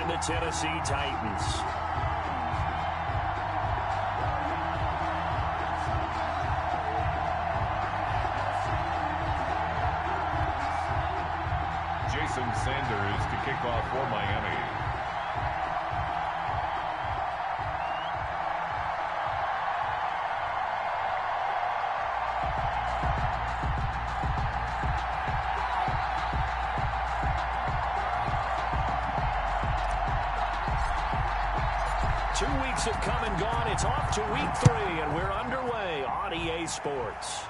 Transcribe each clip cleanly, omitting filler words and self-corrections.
and the Tennessee Titans. Jason Sanders to kick off for Miami. 2 weeks have come and gone. It's off to week 3, and we're underway on EA Sports.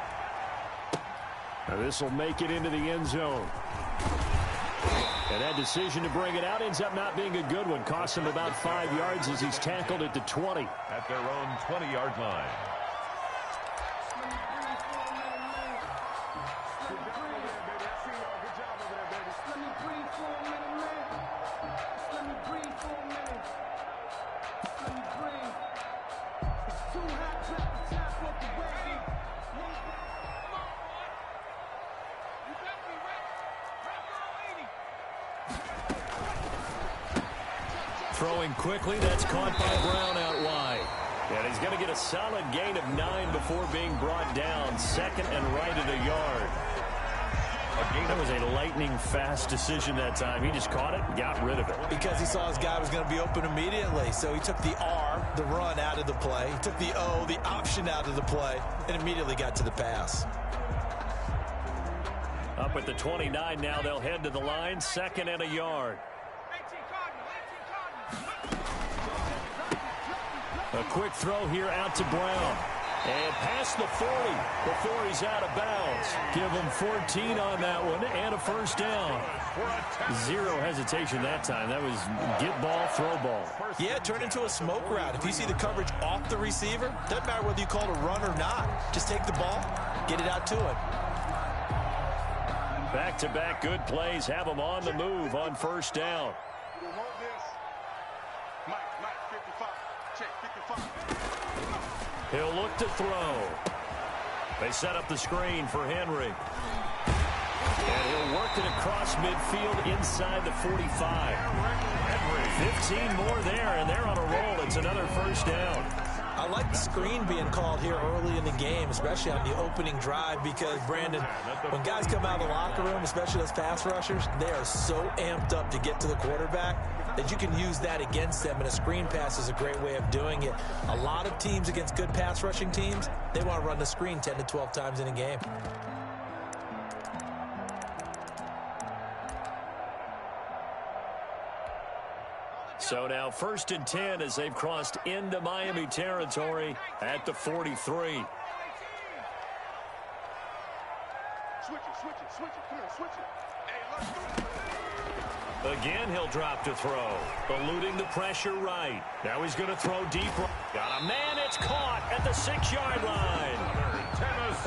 Now this will make it into the end zone. And that decision to bring it out ends up not being a good one. Costs him about 5 yards as he's tackled at the 20. At their own 20-yard line. Throwing quickly, that's caught by Brown out wide. And he's going to get a solid gain of 9 before being brought down. Second and right at a yard. That was a lightning-fast decision that time. He just caught it and got rid of it. Because he saw his guy was going to be open immediately. So he took the R, the run, out of the play. He took the O, the option, out of the play, and immediately got to the pass. Up at the 29 now, they'll head to the line. Second and a yard. A quick throw here out to Brown. And past the 40 before he's out of bounds. Give him 14 on that one and a first down. Zero hesitation that time. That was get ball, throw ball. Yeah, it turned into a smoke route. If you see the coverage off the receiver, doesn't matter whether you call it a run or not. Just take the ball, get it out to him. Back-to-back good plays have him on the move on first down. He'll look to throw. They set up the screen for Henry. And he'll work it across midfield inside the 45. 15 more there, and they're on a roll. It's another first down. I like the screen being called here early in the game, especially on the opening drive, because, Brandon, when guys come out of the locker room, especially those pass rushers, they are so amped up to get to the quarterback that you can use that against them, and a screen pass is a great way of doing it. A lot of teams against good pass rushing teams, they want to run the screen 10 to 12 times in a game. So now first and 10 as they've crossed into Miami territory at the 43. Switch it. Come on, switch it. Hey, let's go. Again, he'll drop to throw. Eluding the pressure right. Now he's going to throw deep. Got a man. It's caught at the 6-yard line.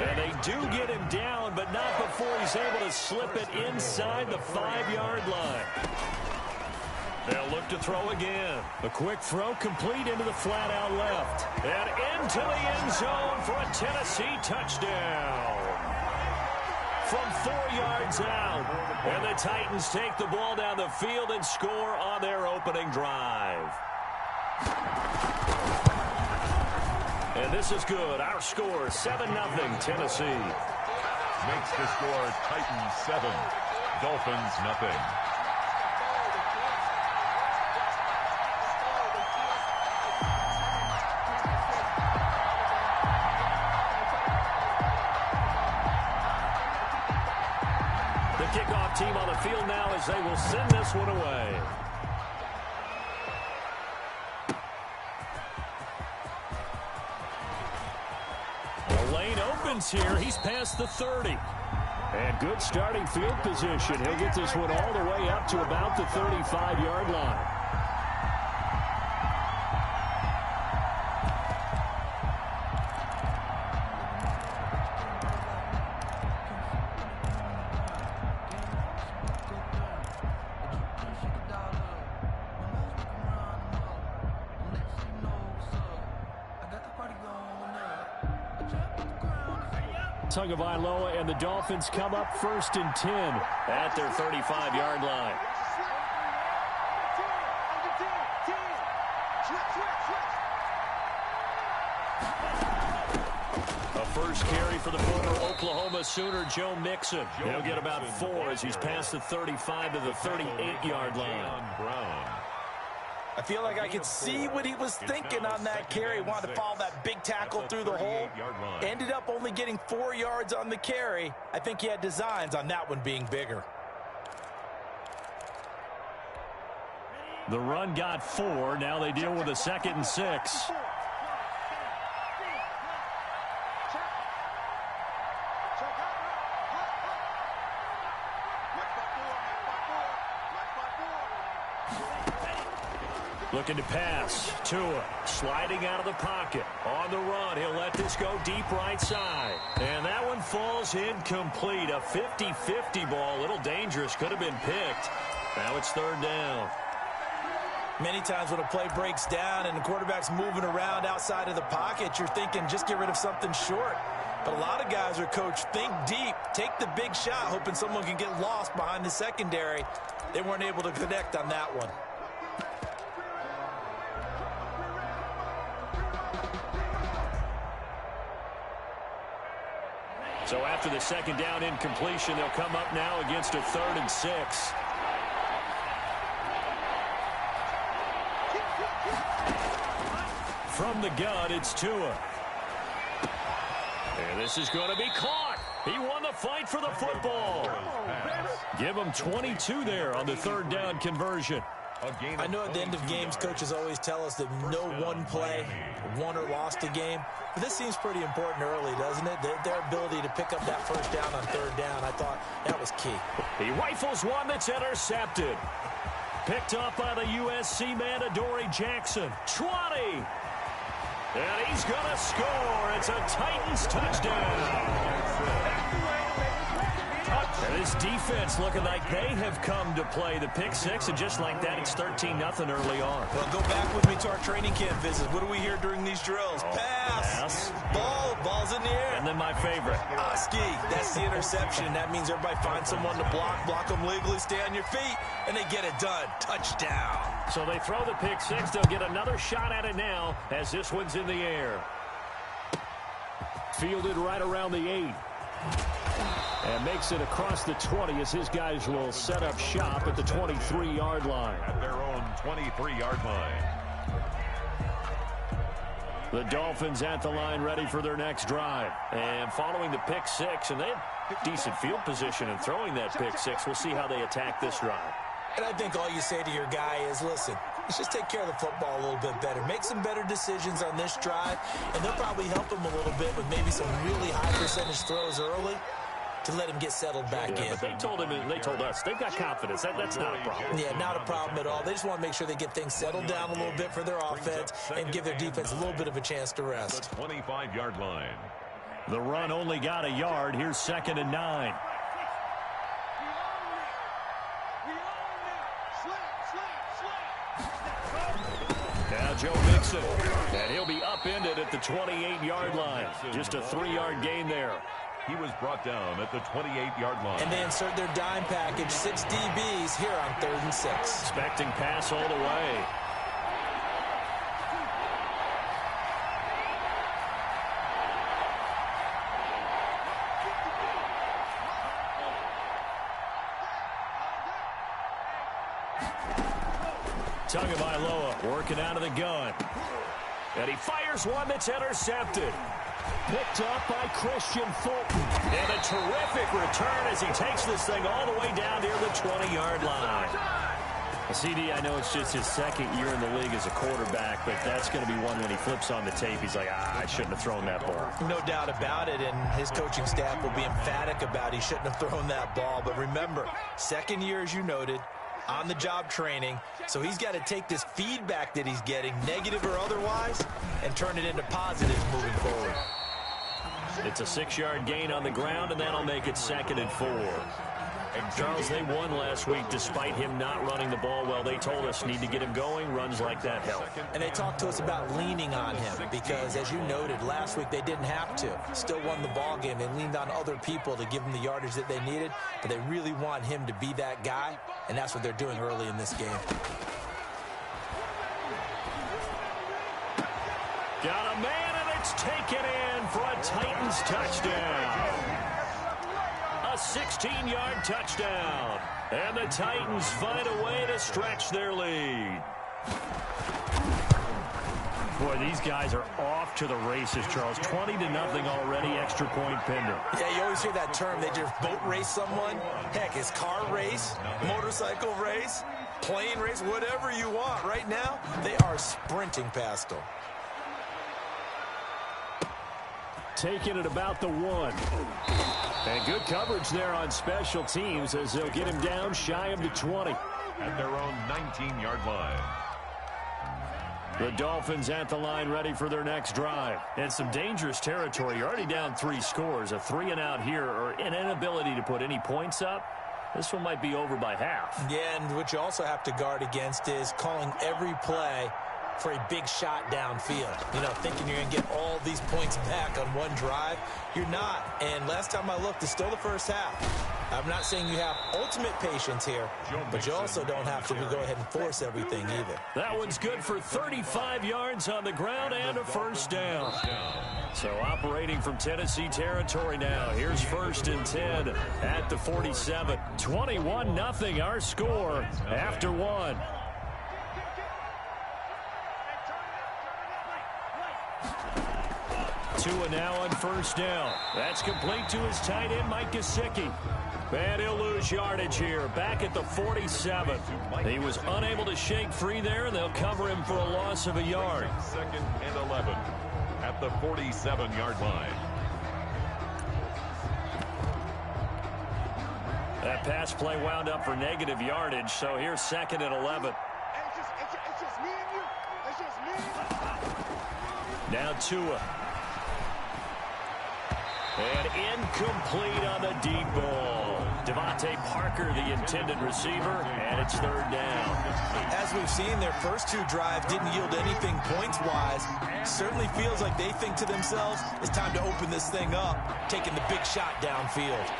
And they do get him down, but not before he's able to slip it inside the 5-yard line. They'll look to throw again. A quick throw complete into the flat out left. And into the end zone for a Tennessee touchdown. From 4 yards out. And the Titans take the ball down the field and score on their opening drive. And this is good. Our score, 7-0 Tennessee. Makes the score Titans 7, Dolphins 0. Kickoff team on the field now as they will send this one away. The lane opens here. He's past the 30. And good starting field position. He'll get this one all the way up to about the 35-yard line. Tagovailoa and the Dolphins come up first and 10 at their 35-yard line. A first carry for the former Oklahoma Sooner, Joe Mixon. He'll get about 4 as he's past the 35 to the 38-yard line. I feel like I could see what he was thinking on that carry. He wanted to follow that big tackle through the hole. Ended up only getting 4 yards on the carry. I think he had designs on that one being bigger. The run got 4. Now they deal with a 2nd and 6. Looking to pass. Tua sliding out of the pocket. On the run, he'll let this go deep right side. And that one falls incomplete. A 50-50 ball. A little dangerous. Could have been picked. Now it's 3rd down. Many times when a play breaks down and the quarterback's moving around outside of the pocket, you're thinking just get rid of something short. But a lot of guys are coached, think deep, take the big shot, hoping someone can get lost behind the secondary. They weren't able to connect on that one. So after the 2nd down incompletion, they'll come up now against a 3rd and 6. From the gun, it's Tua. And this is going to be caught. He won the fight for the football. Give him 22 there on the 3rd down conversion. I know at the end of games, coaches always tell us that no one play won or lost a game. But this seems pretty important early, doesn't it? Their ability to pick up that 1st down on 3rd down, I thought that was key. He rifles one that's intercepted. Picked up by the USC man, Adoree Jackson. 20. And he's going to score. It's a Titans touchdown. And this defense looking like they have come to play the pick 6, and just like that, it's 13-0 early on. Well, go back with me to our training camp visit. What do we hear during these drills? Pass. Ball's in the air. And then my favorite. Ski. That's the interception. That means everybody finds someone to block them legally, stay on your feet, and they get it done. Touchdown. So they throw the pick 6. They'll get another shot at it now as this one's in the air. Fielded right around the 8. And makes it across the 20 as his guys will set up shop at the 23-yard line. At their own 23-yard line. The Dolphins at the line ready for their next drive. And following the pick 6, and they have decent field position in throwing that pick 6. We'll see how they attack this drive. And I think all you say to your guy is, listen, let's just take care of the football a little bit better. Make some better decisions on this drive, and they'll probably help him a little bit with maybe some really high percentage throws early to let him get settled back in. But they told him, and they told us, they've got confidence. That's not a problem. Yeah, not a problem at all. They just want to make sure they get things settled down a little bit for their offense and give their defense a little bit of a chance to rest. The 25-yard line. The run only got a yard. Here's 2nd and 9. Now Joe Mixon, and he'll be upended at the 28-yard line. Just a 3-yard gain there. He was brought down at the 28-yard line. And they insert their dime package, 6 DBs here on 3rd and 6. Expecting pass all the way. Tagovailoa working out of the gun. And he fires one that's intercepted. Picked up by Christian Fulton. And a terrific return as he takes this thing all the way down near the 20-yard line. CD, I know it's just his 2nd year in the league as a quarterback, but that's going to be one when he flips on the tape. He's like, I shouldn't have thrown that ball. No doubt about it, and his coaching staff will be emphatic about he shouldn't have thrown that ball. But remember, 2nd year, as you noted, on-the-job training, so he's got to take this feedback that he's getting, negative or otherwise, and turn it into positives moving forward. It's a 6-yard gain on the ground, and that'll make it 2nd and 4. And Charles, they won last week despite him not running the ball well. They told us need to get him going. Runs like that help. And they talked to us about leaning on him because, as you noted, last week they didn't have to. Still won the ball game. They leaned on other people to give them the yardage that they needed, but they really want him to be that guy, and that's what they're doing early in this game. Got a man, and it's taken in for a Titans touchdown. A 16-yard touchdown. And the Titans find a way to stretch their lead. Boy, these guys are off to the races, Charles. 20-0 already, extra point Pender. Yeah, you always hear that term. They just boat race someone. Heck, it's car race, motorcycle race, plane race, whatever you want. Right now, they are sprinting past them. Taking it about the 1. And good coverage there on special teams as they'll get him down shy of the 20. At their own 19-yard line. The Dolphins at the line ready for their next drive. And some dangerous territory. You're already down 3 scores. A 3-and-out here or an inability to put any points up. This one might be over by half. Yeah, and what you also have to guard against is calling every play for a big shot downfield. You know, thinking you're going to get all these points back on one drive. You're not. And last time I looked, it's still the first half. I'm not saying you have ultimate patience here, but you also don't have to go ahead and force everything either. That one's good for 35 yards on the ground and a first down. So operating from Tennessee territory now. Here's 1st and 10 at the 47. 21-0 our score after 1. Tua now on first down. That's complete to his tight end, Mike Gesicki. And he'll lose yardage here, back at the 47. He was unable to shake free there, and they'll cover him for a loss of a yard. 2nd and 11 at the 47-yard line. That pass play wound up for negative yardage, so here's 2nd and 11. It's just me and you. It's just me and you. Now Tua. And incomplete on the deep ball. Devontae Parker, the intended receiver, and it's 3rd down. As we've seen, their first 2 drives didn't yield anything points-wise. Certainly feels like they think to themselves, it's time to open this thing up, taking the big shot downfield.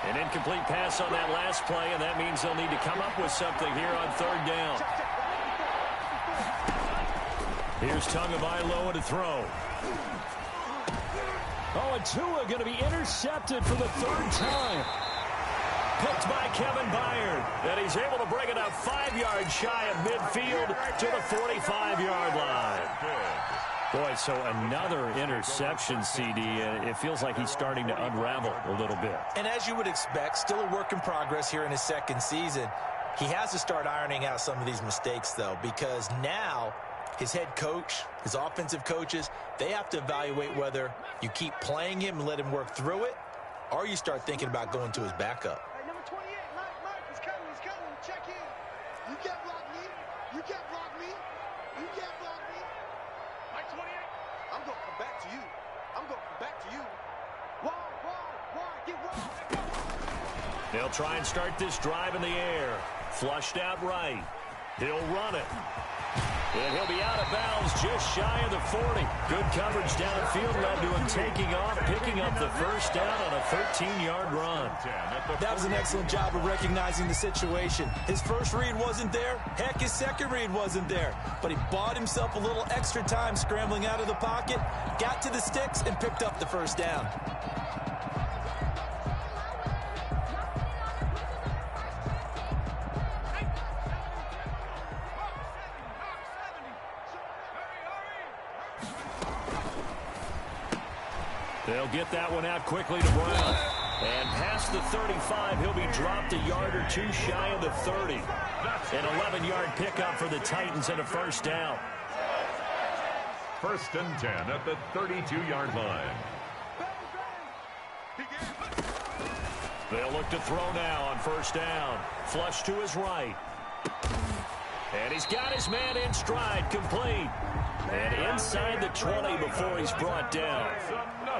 An incomplete pass on that last play, and that means they'll need to come up with something here on 3rd down. Here's Tagovailoa to throw. Oh, and Tua going to be intercepted for the 3rd time. Picked by Kevin Byard. And he's able to bring it up 5 yards shy of midfield to the 45-yard line. Boy, so another interception, CD. It feels like he's starting to unravel a little bit. And as you would expect, still a work in progress here in his 2nd season. He has to start ironing out some of these mistakes, though, because now his head coach, his offensive coaches, they have to evaluate whether you keep playing him and let him work through it, or you start thinking about going to his backup. Hey, number 28, Mike, he's coming, check in. You can't block me. You can't block me. You can't block me. Mike 28, I'm going to come back to you. I'm going to come back to you. Why, get wide. They'll try and start this drive in the air. Flushed out right. He'll run it. And he'll be out of bounds just shy of the 40. Good coverage down the field led to him taking off, picking up the first down on a 13-yard run. That was an excellent job of recognizing the situation. His first read wasn't there. Heck, his second read wasn't there. But he bought himself a little extra time scrambling out of the pocket, got to the sticks, and picked up the first down. They'll get that one out quickly to Brown. And past the 35, he'll be dropped a yard or 2 shy of the 30. An 11-yard pickup for the Titans and a first down. 1st and 10 at the 32-yard line. They'll look to throw now on first down. Flush to his right. And he's got his man in stride, complete. And inside the 20 before he's brought down.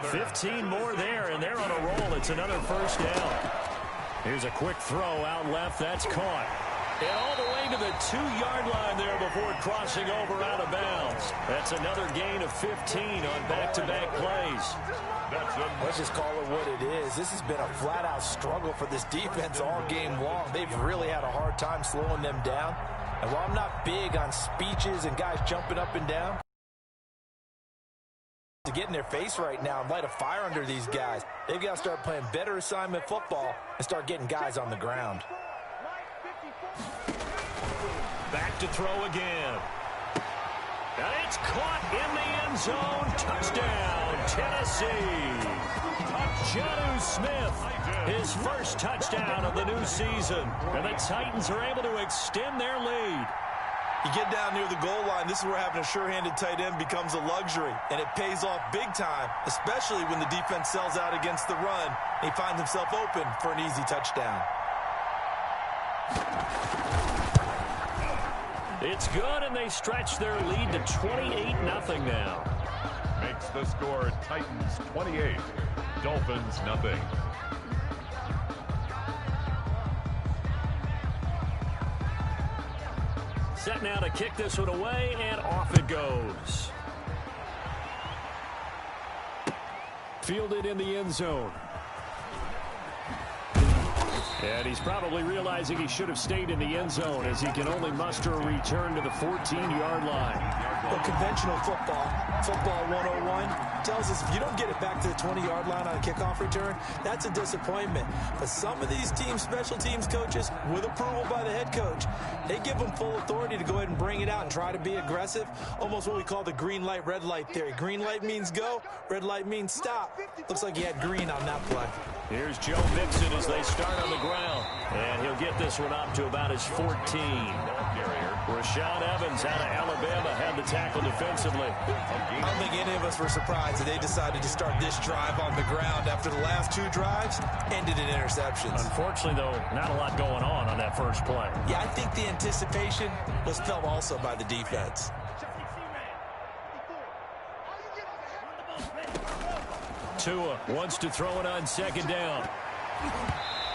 15 more there, and they're on a roll. It's another first down. Here's a quick throw out left. That's caught. And all the way to the 2-yard line there before crossing over out of bounds. That's another gain of 15 on back-to-back plays. Let's just call it what it is. This has been a flat-out struggle for this defense all game long. They've really had a hard time slowing them down. And while I'm not big on speeches and guys jumping up and down, to get in their face right now and light a fire under these guys. They've got to start playing better assignment football and start getting guys on the ground. Back to throw again. And it's caught in the end zone. Touchdown, Tennessee. Jonnu Smith, his first touchdown of the new season. And the Titans are able to extend their lead. You get down near the goal line, this is where having a sure-handed tight end becomes a luxury, and it pays off big time, especially when the defense sells out against the run, and he finds himself open for an easy touchdown. It's good, and they stretch their lead to 28-0 now. Makes the score Titans 28, Dolphins nothing. Set now to kick this one away, and off it goes. Fielded in the end zone. And he's probably realizing he should have stayed in the end zone as he can only muster a return to the 14-yard line. Well, conventional football 101, tells us if you don't get it back to the 20-yard line on a kickoff return, that's a disappointment. But some of these special teams coaches, with approval by the head coach, they give them full authority to go ahead and bring it out and try to be aggressive, almost what we call the green light, red light theory. Green light means go, red light means stop. Looks like he had green on that play. Here's Joe Mixon as they start on the ground. And he'll get this one up to about his 14. Rashaan Evans out of Alabama had the tackle defensively. I don't think any of us were surprised that they decided to start this drive on the ground after the last two drives ended in interceptions. Unfortunately, though, not a lot going on that first play. Yeah, I think the anticipation was felt also by the defense. Tua wants to throw it on second down.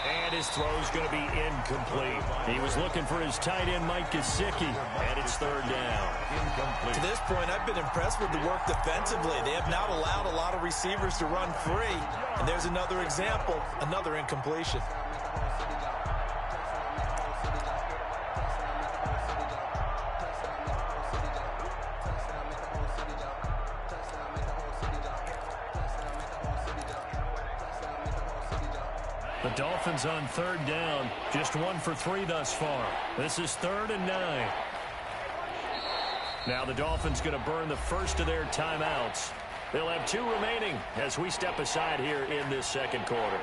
And his throw's going to be incomplete. He was looking for his tight end, Mike Gesicki, and it's third down. Incomplete. To this point, I've been impressed with the work defensively. They have not allowed a lot of receivers to run free. And there's another example, another incompletion. The Dolphins on third down, just 1 for 3 thus far. This is 3rd and 9. Now the Dolphins going to burn the first of their timeouts. They'll have 2 remaining as we step aside here in this second quarter.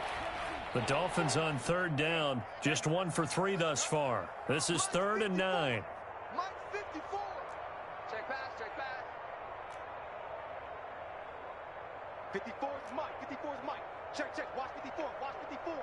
The Dolphins on third down, just 1 for 3 thus far. This is 3rd and 9. Mike 54. Check pass, check pass. 54 is Mike, 54 is Mike. Check, check, watch 54, watch 54.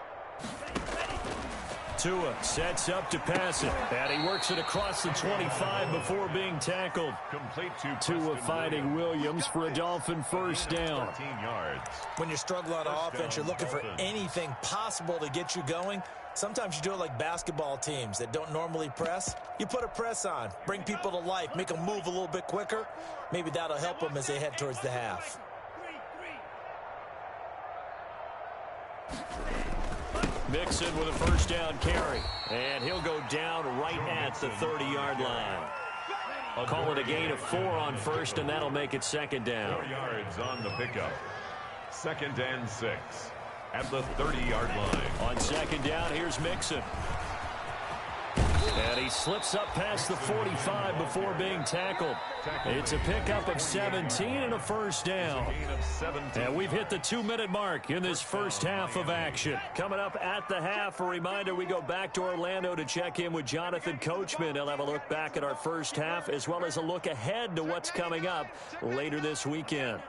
Tua sets up to pass it, and he works it across the 25 before being tackled. Complete to Tua fighting Williams for a Dolphin first down. 14 yards. When you're struggling on offense, you're looking for anything possible to get you going. Sometimes you do it like basketball teams that don't normally press. You put a press on, bring people to life, make them move a little bit quicker. Maybe that'll help them as they head towards the half. Mixon with a first down carry, and he'll go down right at the 30-yard line. I'll call it a gain of 4 on first, and that'll make it second down. 4 yards on the pickup. 2nd and 6 at the 30-yard line. On second down, here's Mixon. And he slips up past the 45 before being tackled. It's a pickup of 17 and a first down. And we've hit the 2-minute mark in this first half of action. Coming up at the half, a reminder, we go back to Orlando to check in with Jonathan Coachman. He'll have a look back at our first half as well as a look ahead to what's coming up later this weekend.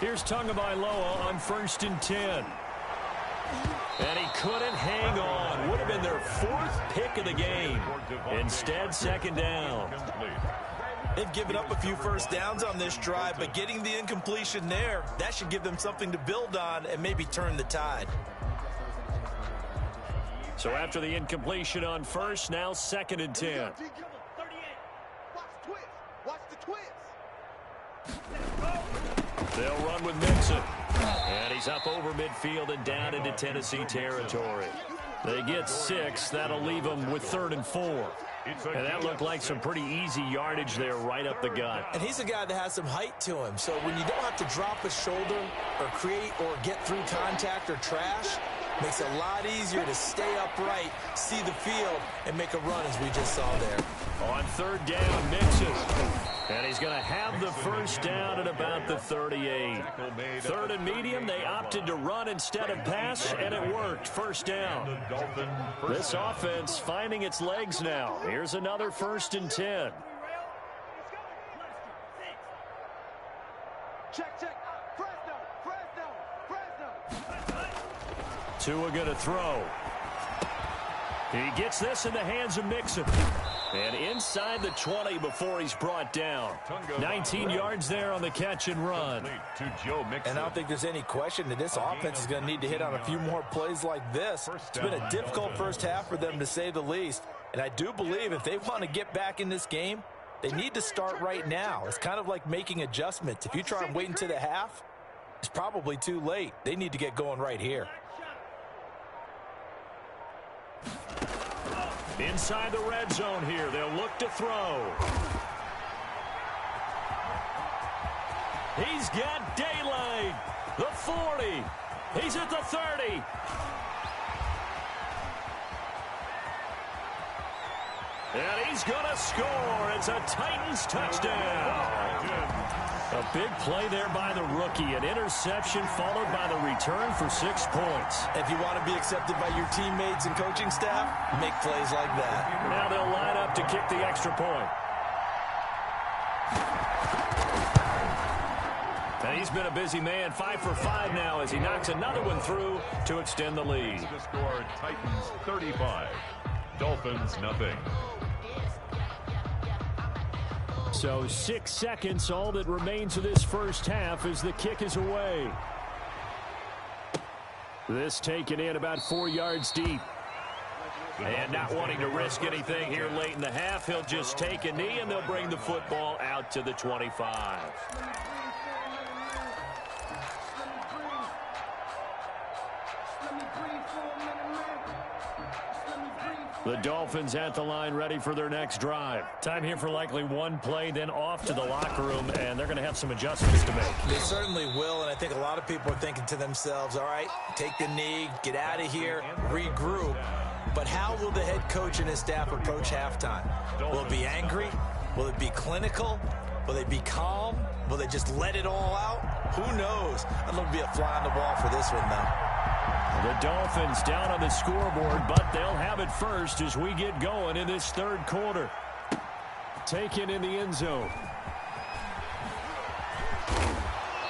Here's Tagovailoa on 1st and 10. And he couldn't hang on. Would have been their 4th pick of the game. Instead, second down. They've given up a few first downs on this drive, but getting the incompletion there, that should give them something to build on and maybe turn the tide. So after the incompletion on first, now 2nd and 10. Watch the twist. Watch the twist. They'll run with Mixon. And he's up over midfield and down into Tennessee territory. They get 6. That'll leave them with 3rd and 4. And that looked like some pretty easy yardage there right up the gut. And he's a guy that has some height to him. So when you don't have to drop a shoulder or create or get through contact or trash, makes it a lot easier to stay upright, see the field, and make a run as we just saw there. On 3rd down, Mixon. And he's going to have the first down at about the 38. 3rd and medium, they opted to run instead of pass, and it worked. First down. This offense finding its legs now. Here's another 1st and 10. Check. Fresno. Tua going to throw. He gets this in the hands of Mixon. And inside the 20 before he's brought down. 19 yards there on the catch and run. And I don't think there's any question that this offense is going to need to hit on a few more plays like this. It's been a difficult first half for them, to say the least. And I do believe if they want to get back in this game, they need to start right now. It's kind of like making adjustments. If you try and wait until the half, it's probably too late. They need to get going right here. Inside the red zone here, they'll look to throw. He's got daylight. The 40. He's at the 30. And he's going to score. It's a Titans touchdown. A big play there by the rookie. An interception followed by the return for 6 points. If you want to be accepted by your teammates and coaching staff, make plays like that. Now they'll line up to kick the extra point. And he's been a busy man, 5 for 5 now as he knocks another one through to extend the lead. The score, Titans 35, Dolphins nothing. So 6 seconds, all that remains of this first half as the kick is away. This taken in about 4 yards deep. And not wanting to risk anything here late in the half, he'll just take a knee and they'll bring the football out to the 25. The Dolphins at the line ready for their next drive. Time here for likely one play, then off to the locker room, and they're going to have some adjustments to make. They certainly will, and I think a lot of people are thinking to themselves, all right, take the knee, get out of here, regroup. But how will the head coach and his staff approach halftime? Will it be angry? Will it be clinical? Will they be calm? Will they just let it all out? Who knows? I'd love to be a fly on the wall for this one, though. The Dolphins down on the scoreboard, but they'll have it first as we get going in this third quarter. Taken in the end zone.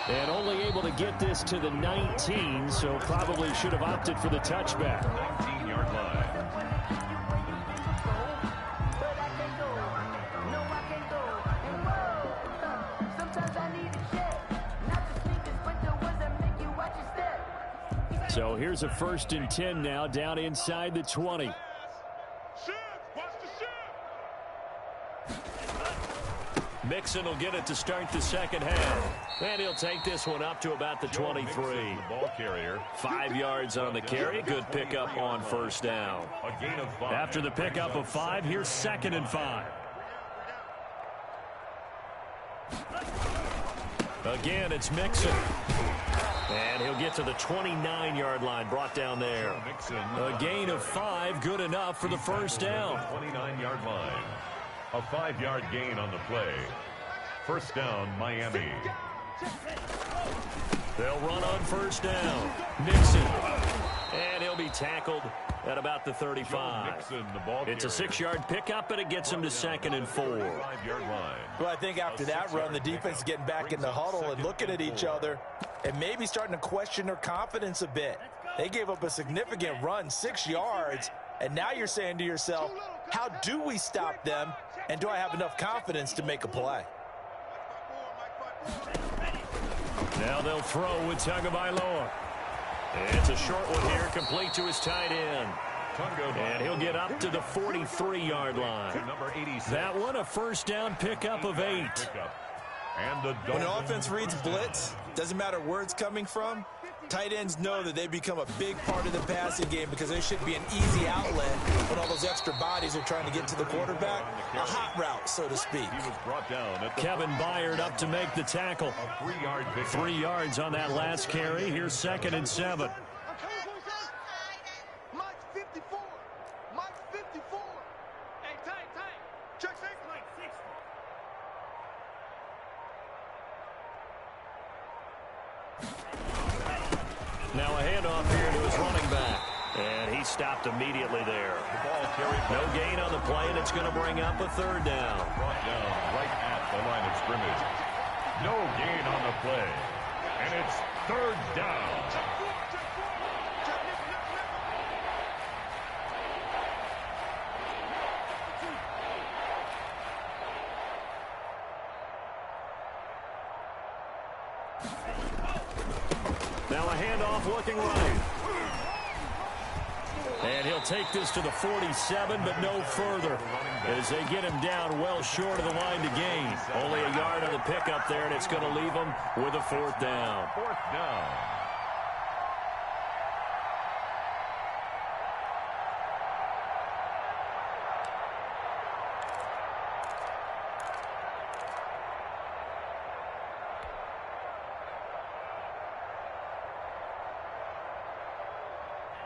And only able to get this to the 19, so probably should have opted for the touchback. 19-yard line. So here's a 1st and 10 now, down inside the 20. Mixon will get it to start the second half. And he'll take this one up to about the 23. The ball carrier. 5 yards on the carry. Good pickup on first down. A gain of 5. After the pickup of 5, here's 2nd and 5. Again, it's Mixon. And he'll get to the 29-yard line, brought down there. A gain of 5, good enough for the first down. 29-yard line. A 5-yard gain on the play. First down, Miami. They'll run on first down. Mixon. And he'll be tackled at about the 35. Mixon, the ball It's a 6-yard pickup, and it gets him to 2nd and 4. 5-yard line. Well, I think after that run, the defense is getting back in the huddle and looking at each other and maybe starting to question their confidence a bit. They gave up a significant run, 6 yards, and now you're saying to yourself, how do we stop them, and do I have enough confidence to make a play? Now they'll throw with Tagovailoa. It's a short one here, complete to his tight end. And he'll get up to the 43-yard line. That one, a first down pickup of 8. When the offense reads blitz, doesn't matter where it's coming from, Tight ends know that they become a big part of the passing game because there should be an easy outlet when all those extra bodies are trying to get to the quarterback. A hot route, so to speak. He was brought down at the Kevin Byard up to make the tackle. a 3-yard pickup. 3 yards on that last carry. Here's 2nd and 7. Mike's 54. Mike's 54. Hey, tight. Check 6. Mike 60. Now a handoff here to his running back. And he stopped immediately there. The ball carried No gain on the play, and it's going to bring up a 3rd down. brought down right at the line of scrimmage. No gain on the play. And it's 3rd down. Now a handoff looking right. And he'll take this to the 47, but no further as they get him down well short of the line to gain. Only a yard on the pickup there, and it's going to leave him with a 4th down. 4th down.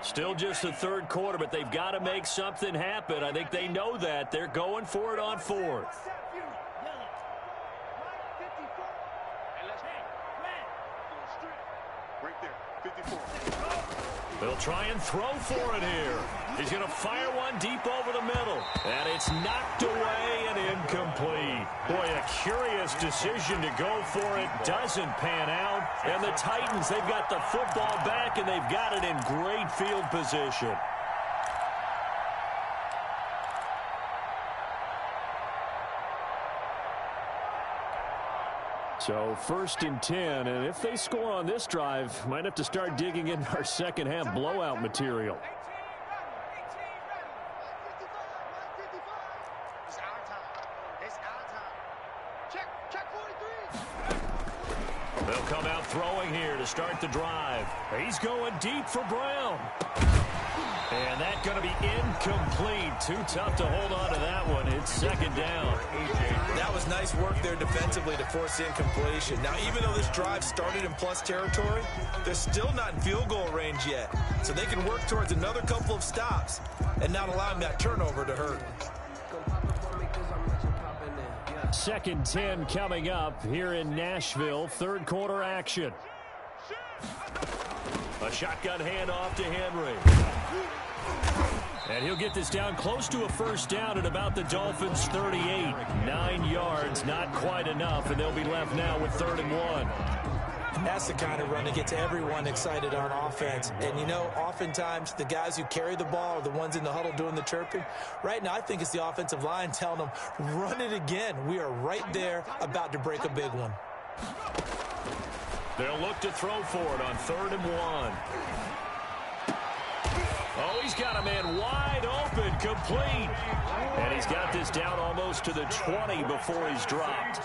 Still just the 3rd quarter, but they've got to make something happen. I think they know that. They're going for it on 4th. Right there, 54. They'll try and throw for it here. He's going to fire one deep over the middle. And it's knocked away and incomplete. Boy, a curious decision to go for it. Doesn't pan out. And the Titans, they've got the football back, and they've got it in great field position. So 1st and 10, and if they score on this drive, might have to start digging into our second half blowout material. It's our time. It's our time. Check 43. They'll come out throwing here to start the drive. He's going deep for Brown. And that's going to be incomplete. Too tough to hold on to that one. It's 2nd down. That was nice work there defensively to force incompletion. Now, even though this drive started in plus territory, they're still not in field goal range yet. So they can work towards another couple of stops and not allowing that turnover to hurt. 2nd 10 coming up here in Nashville. 3rd quarter action. A shotgun handoff to Henry. And he'll get this down close to a 1st down at about the Dolphins' 38. 9 yards, not quite enough, and they'll be left now with 3rd and 1. That's the kind of run that gets everyone excited on offense. And, you know, oftentimes the guys who carry the ball are the ones in the huddle doing the chirping. Right now, I think it's the offensive line telling them, run it again. We are right there about to break a big one. They'll look to throw for it on 3rd and 1. Oh, he's got a man wide open, complete. And he's got this down almost to the 20 before he's dropped.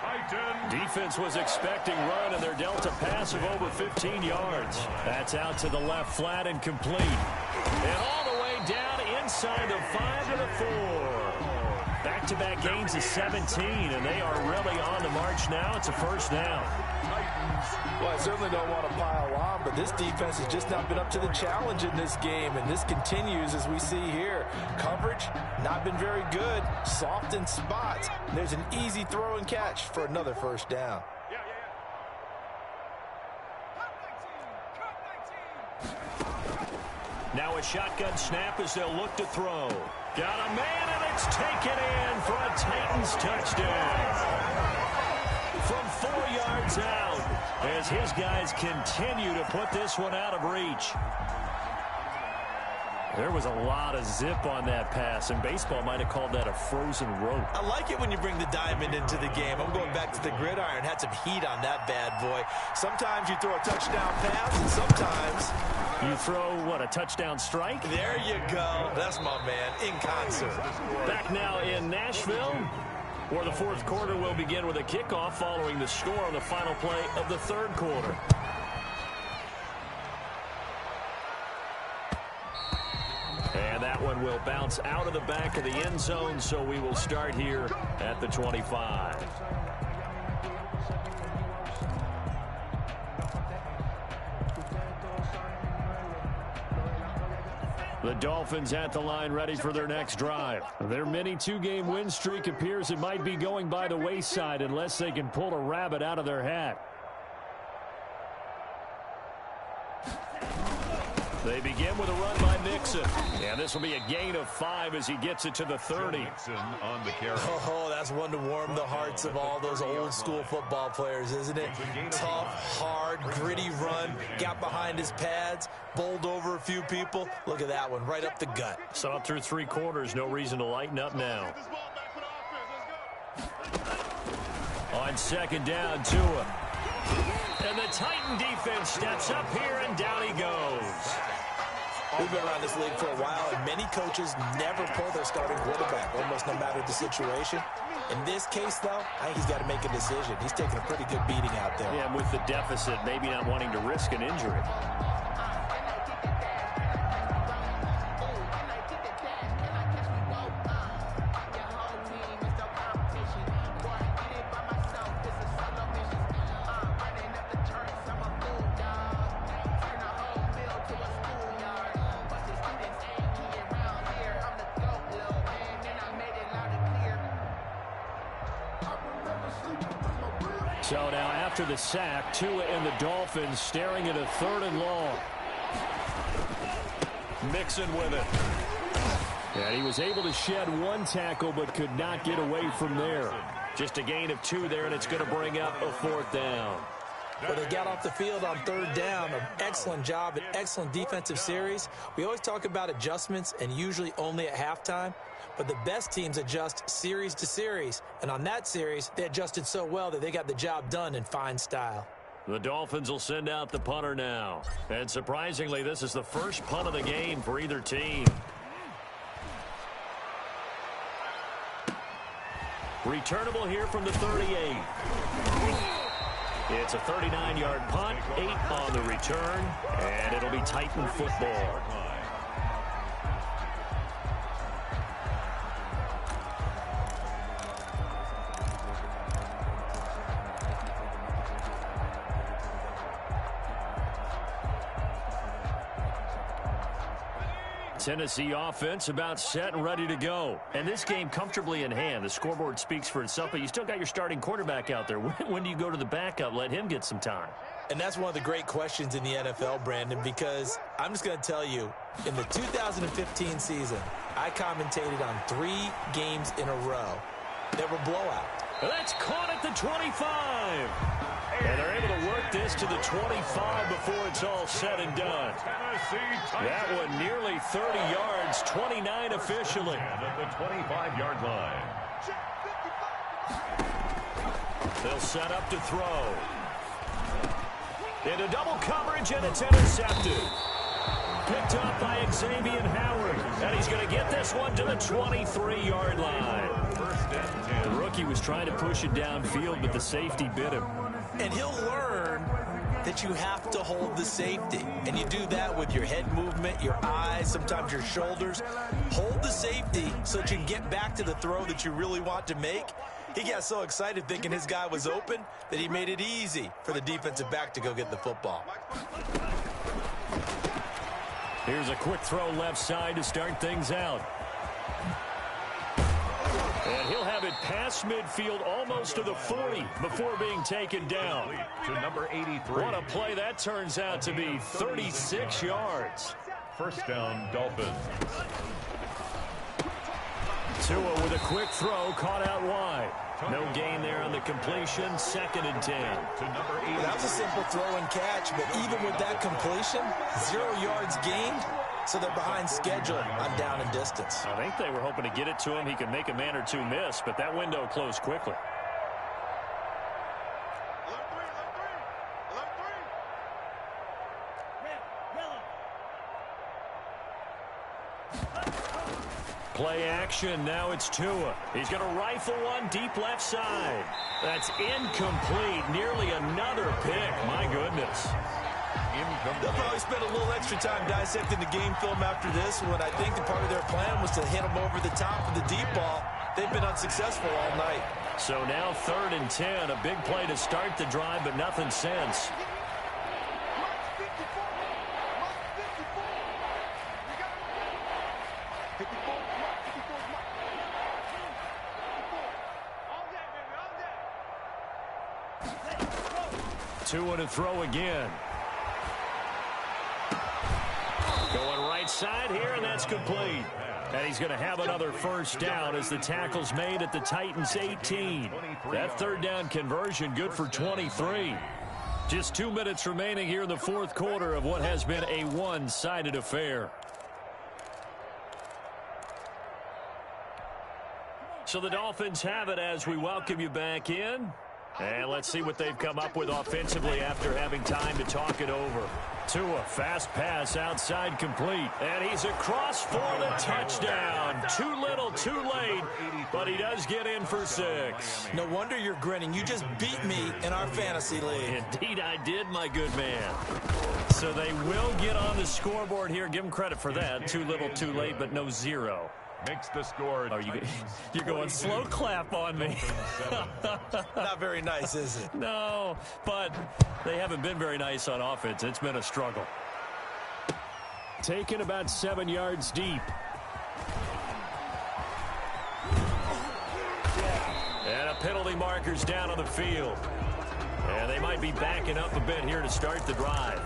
Defense was expecting run, and they're dealt a pass of over 15 yards. That's out to the left flat and complete. And all the way down inside the 5 to the 4. Back-to-back gains of 17, and they are really on the march now. It's a 1st down. Well, I certainly don't want to pile on, but this defense has just not been up to the challenge in this game, and this continues as we see here. Coverage, not been very good, soft in spots. There's an easy throw and catch for another 1st down. Now a shotgun snap as they'll look to throw. Got a man, and it's taken in for a Titans touchdown. From 4 yards out, as his guys continue to put this one out of reach. There was a lot of zip on that pass, and baseball might have called that a frozen rope. I like it when you bring the diamond into the game. I'm going back to the gridiron. Had some heat on that bad boy. Sometimes you throw a touchdown pass, and sometimes you throw, what, a touchdown strike? There you go. That's my man, in concert. Back now in Nashville, where the 4th quarter will begin with a kickoff following the score on the final play of the 3rd quarter. And that one will bounce out of the back of the end zone, so we will start here at the 25. The Dolphins at the line, ready for their next drive. Their mini two-game win streak appears it might be going by the wayside unless they can pull a rabbit out of their hat. They begin with a run by Mixon. And this will be a gain of 5 as he gets it to the 30. Mixon on the carry. Oh, that's one to warm the hearts of all those old-school football players, isn't it? Tough, hard, gritty run. Got behind his pads, bowled over a few people. Look at that one, right up the gut. Saw it through 3 quarters. No reason to lighten up now. On second down, Tua. And the Titan defense steps up here, and down he goes. We've been around this league for a while, and many coaches never pull their starting quarterback, almost no matter the situation. In this case, though, I think he's got to make a decision. He's taking a pretty good beating out there. Yeah, with the deficit, maybe not wanting to risk an injury. So now after the sack, Tua and the Dolphins staring at a 3rd and long. Mixon with it. And he was able to shed 1 tackle but could not get away from there. Just a gain of 2 there, and it's going to bring up a 4th down. Well, they got off the field on 3rd down. An excellent job, an excellent defensive series. We always talk about adjustments, and usually only at halftime. But the best teams adjust series to series. And on that series, they adjusted so well that they got the job done in fine style. The Dolphins will send out the punter now. And surprisingly, this is the first punt of the game for either team. Returnable here from the 38. It's a 39-yard punt, 8 on the return, and it'll be Titan football. Tennessee offense about set and ready to go. And this game comfortably in hand. The scoreboard speaks for itself, but you still got your starting quarterback out there. When do you go to the backup, let him get some time? And that's one of the great questions in the NFL, Brandon, because I'm just going to tell you, in the 2015 season, I commentated on 3 games in a row that were blowouts. That's caught at the 25. And they're able to work this to the 25 before it's all said and done. That one nearly 30 yards, 29 officially. At the 25-yard line. They'll set up to throw. Into double coverage, and it's intercepted. Picked up by Xavier Howard. And he's going to get this one to the 23-yard line. The rookie was trying to push it downfield, but the safety bit him. And he'll learn that you have to hold the safety. And you do that with your head movement, your eyes, sometimes your shoulders. Hold the safety so that you can get back to the throw that you really want to make. He got so excited thinking his guy was open that he made it easy for the defensive back to go get the football. Here's a quick throw left side to start things out. And he'll have it past midfield almost to the 40 before being taken down. To number 83. What a play that turns out to be, 36 yards. First down, Dolphins. Tua with a quick throw, caught out wide. No gain there on the completion, 2nd and 10. To number 80. That was a simple throw and catch, but even with that completion, 0 yards gained, so they're behind schedule on down and distance. I think they were hoping to get it to him. He could make a man or 2 miss, but that window closed quickly. Play action, now it's Tua. He's going to rifle one deep left side. That's incomplete, nearly another pick, my goodness. They'll probably spend a little extra time dissecting the game film after this one. I think the part of their plan was to hit them over the top of the deep ball. They've been unsuccessful all night. So now 3rd and 10. A big play to start the drive, but nothing since. Two and a throw again. Going right side here, and that's complete. And he's going to have another first down as the tackle's made at the Titans' 18. That 3rd down conversion good for 23. Just 2 minutes remaining here in the 4th quarter of what has been a one-sided affair. So the Dolphins have it as we welcome you back in. And let's see what they've come up with offensively after having time to talk it over. Tua, fast pass outside complete. And he's across for the touchdown. Too little, too late. But he does get in for 6. No wonder you're grinning. You just beat me in our fantasy league. Indeed I did, my good man. So they will get on the scoreboard here. Give them credit for that. Too little, too late, but no 0. Makes the score. Oh, you're going slow clap on me. Not very nice, is it? No, but they haven't been very nice on offense. It's been a struggle. Taken about 7 yards deep. And a penalty marker's down on the field. And they might be backing up a bit here to start the drive.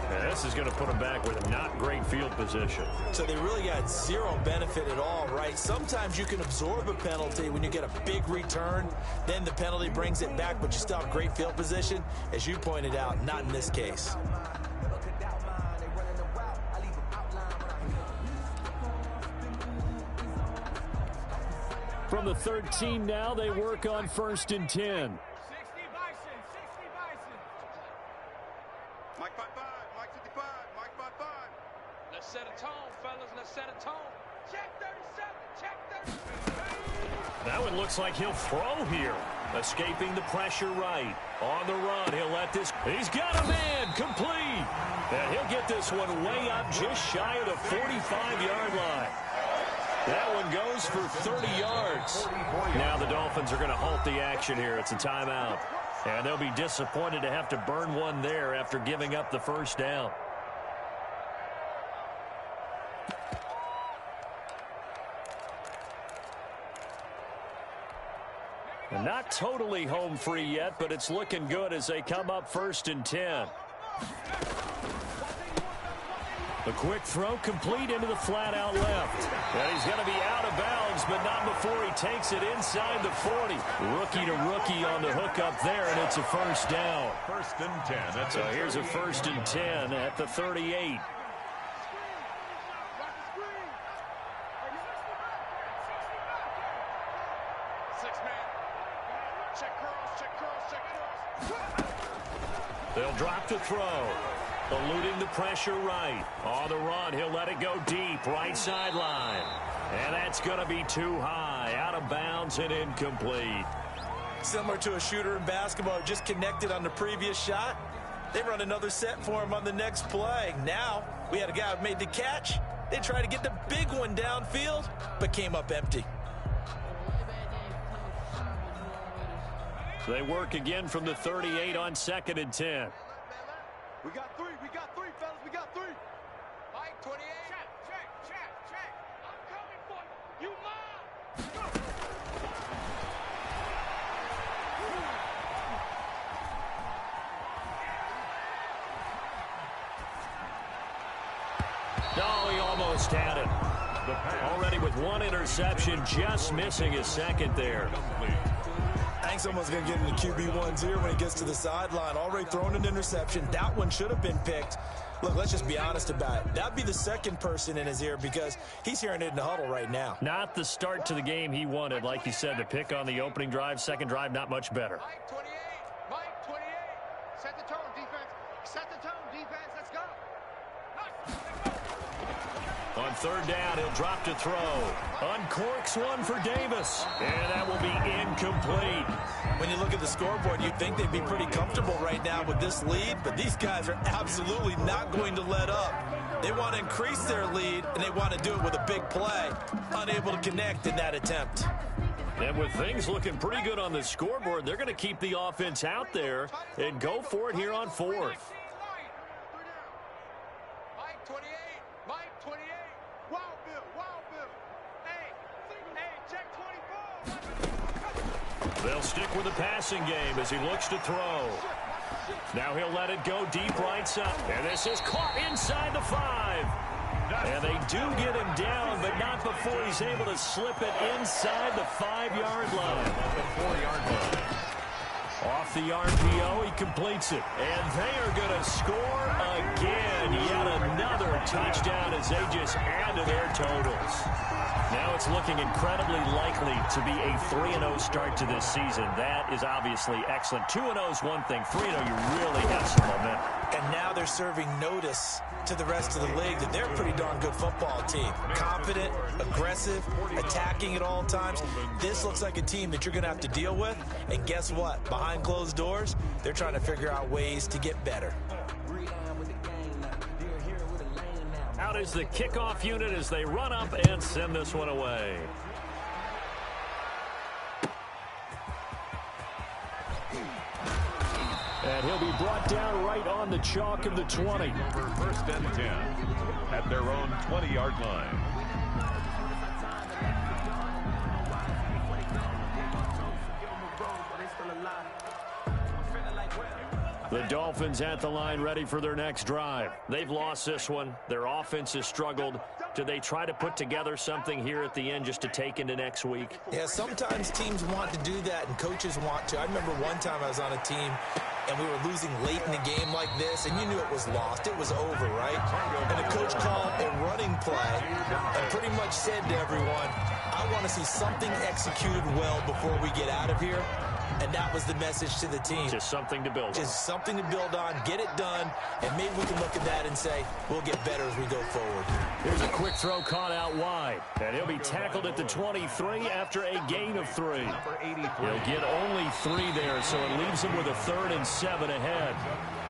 And this is going to put them back with a not great field position. So they really got 0 benefit at all, right? Sometimes you can absorb a penalty when you get a big return. Then the penalty brings it back, but you still have great field position. As you pointed out, not in this case. From the 13 now, they work on 1st and 10. Set a tone, fellas. Let's set a tone. Check 37. Check 37. That one looks like he'll throw here. Escaping the pressure right. On the run, he'll let this. He's got a man. Complete. And he'll get this one way up just shy of the 45-yard line. That one goes for 30 yards. Now the Dolphins are going to halt the action here. It's a timeout. And they'll be disappointed to have to burn one there after giving up the first down. Not totally home free yet, but it's looking good as they come up 1st and 10. A quick throw complete into the flat out left. And he's going to be out of bounds, but not before he takes it inside the 40. Rookie to rookie on the hook up there, and it's a first down. 1st and 10. So here's a 1st and 10 at the 38. They'll drop the throw. Eluding the pressure right. On the run, he'll let it go deep. Right sideline. And that's going to be too high. Out of bounds and incomplete. Similar to a shooter in basketball, just connected on the previous shot. They run another set for him on the next play. Now, we had a guy who made the catch. They tried to get the big one downfield, but came up empty. They work again from the 38 on 2nd and 10. We got 3, fellas, we got 3. Mike, 28. Check. I'm coming for you. You mine. Oh, he almost had it. Already with 1 interception, just missing his 2nd there. I think someone's going to get in the QB1's ear when he gets to the sideline. Already thrown an interception. That one should have been picked. Look, let's just be honest about it. That'd be the 2nd person in his ear because he's hearing it in the huddle right now. Not the start to the game he wanted. Like you said, the pick on the opening drive, 2nd drive, not much better. Mike, 28. Mike, 28. Set the tone, defense. Set the tone, defense. Let's go. On third down. He'll drop to throw. Uncorks one for Davis. And that will be incomplete. When you look at the scoreboard, you'd think they'd be pretty comfortable right now with this lead, but these guys are absolutely not going to let up. They want to increase their lead, and they want to do it with a big play. Unable to connect in that attempt. And with things looking pretty good on the scoreboard, they're going to keep the offense out there and go for it here on fourth. Mike 28. Mike 28. Wild Bill. Wild Bill. Hey, check 24. They'll stick with the passing game as he looks to throw. Now he'll let it go deep right side. And this is caught inside the 5. And they do get him down, but not before he's able to slip it inside the 5-yard line. Off the RPO, he completes it. And they are going to score again. Yet another touchdown as they just add to their totals. Now it's looking incredibly likely to be a 3-0 start to this season. That is obviously excellent. 2-0 is one thing. 3-0, you really have some momentum. And now they're serving notice to the rest of the league that they're a pretty darn good football team. Confident, aggressive, attacking at all times. This looks like a team that you're going to have to deal with. And guess what? Behind closed doors, they're trying to figure out ways to get better. Out is the kickoff unit as they run up and send this one away. And he'll be brought down right on the chalk of the 20. First and 10 at their own 20-yard line. The Dolphins at the line ready for their next drive. They've lost this one. Their offense has struggled. Do they try to put together something here at the end just to take into next week? Yeah, sometimes teams want to do that and coaches want to. I remember one time I was on a team and we were losing late in the game like this, and you knew it was lost. It was over, right? And the coach called a running play and pretty much said to everyone, I want to see something executed well before we get out of here. And that was the message to the team. Just something to build on. Just something to build on, get it done, and maybe we can look at that and say, we'll get better as we go forward. Here's a quick throw caught out wide. And he'll be tackled at the 23 after a gain of 3. He'll get only 3 there, so it leaves him with a 3rd and 7 ahead.